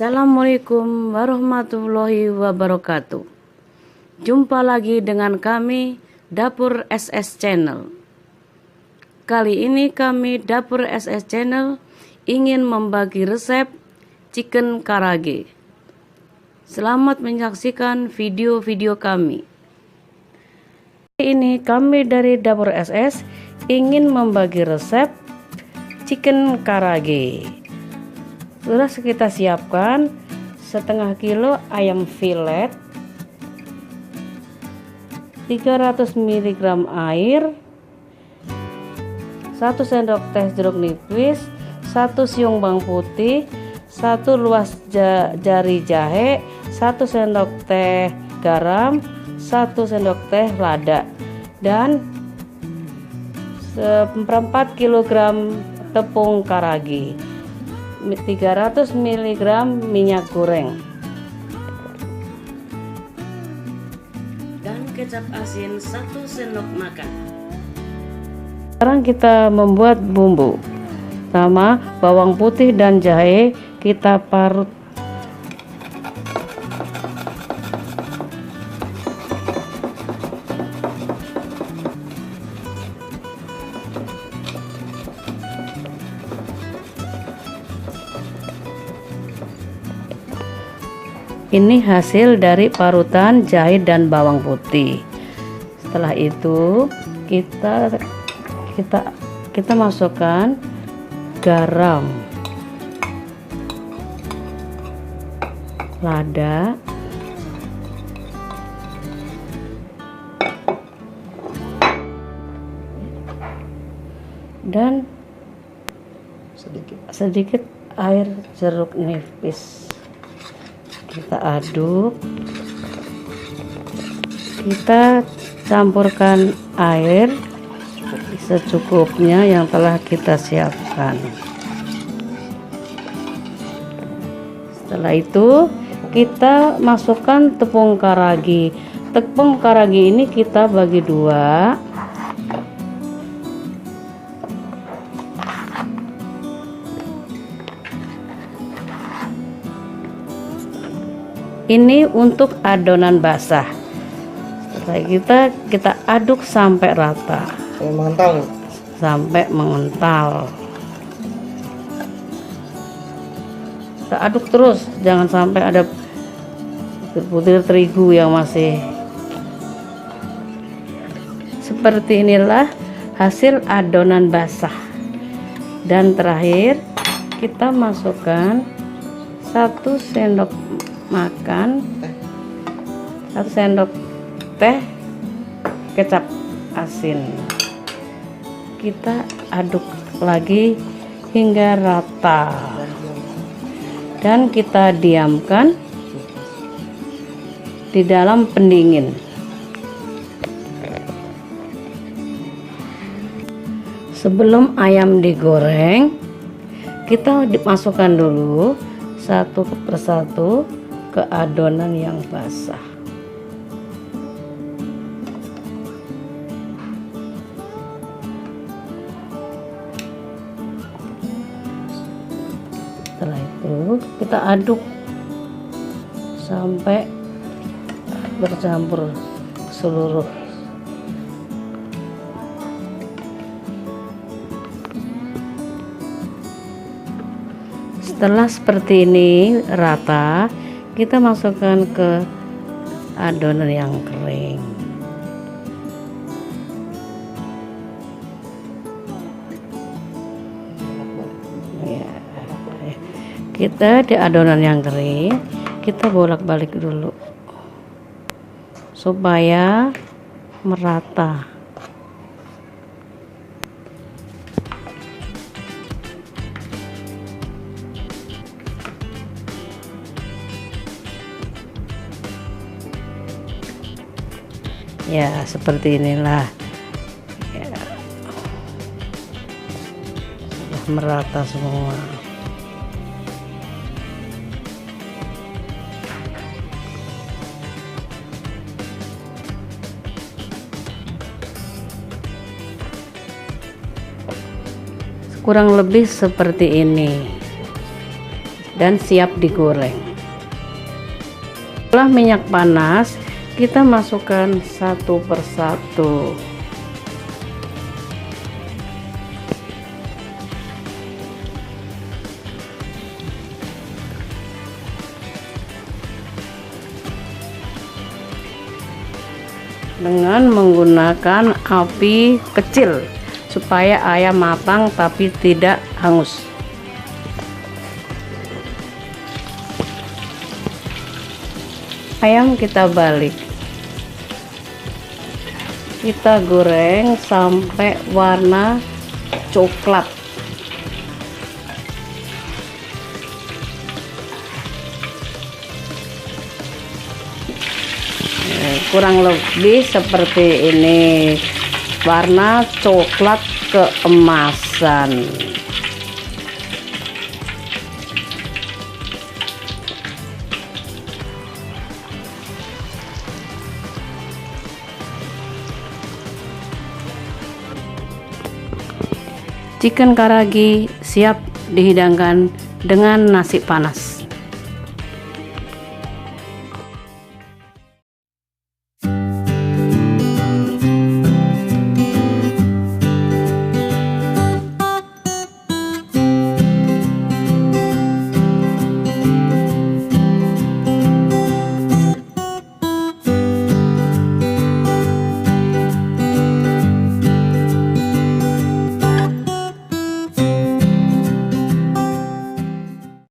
Assalamualaikum warahmatullahi wabarakatuh. Jumpa lagi dengan kami Dapur SS Channel. Kali ini kami Dapur SS Channel ingin membagi resep chicken karage. Selamat menyaksikan video-video kami. Kali ini kami dari Dapur SS ingin membagi resep chicken karage. Sudah kita siapkan setengah kilo ayam filet, 300 mg air, 1 sendok teh jeruk nipis, 1 siung bawang putih, 1 luas jari jahe, 1 sendok teh garam, 1 sendok teh lada, dan 4 kg tepung karage, 300 mg minyak goreng, dan kecap asin 1 sendok makan. Sekarang kita membuat bumbu. Pertama, bawang putih dan jahe kita parut. Ini hasil dari parutan jahe dan bawang putih. Setelah itu kita masukkan garam, lada, dan sedikit air jeruk nipis. Kita aduk, kita campurkan air secukupnya yang telah kita siapkan. Setelah itu kita masukkan tepung karage. Tepung karage ini kita bagi dua. Ini untuk adonan basah. Setelah kita aduk sampai rata. Sampai mengental. Kita aduk terus, jangan sampai ada butir terigu yang masih. Seperti inilah hasil adonan basah. Dan terakhir kita masukkan 1 sendok makan, 1 sendok teh kecap asin. Kita aduk lagi hingga rata dan kita diamkan di dalam pendingin. Sebelum ayam digoreng, kita dimasukkan dulu satu persatu ke adonan yang basah. Setelah itu kita aduk sampai bercampur seluruh. Setelah seperti ini rata, kita masukkan ke adonan yang kering. Ya, kita di adonan yang kering, kita bolak-balik dulu supaya merata. Ya, seperti inilah ya, sudah merata semua. Kurang lebih seperti ini. dan siap digoreng. Setelah minyak panas, kita masukkan satu persatu. Dengan menggunakan api kecil supaya ayam matang tapi tidak hangus. Ayam kita balik, kita goreng sampai warna coklat. Kurang lebih seperti ini, warna coklat keemasan. Chicken karagi siap dihidangkan dengan nasi panas.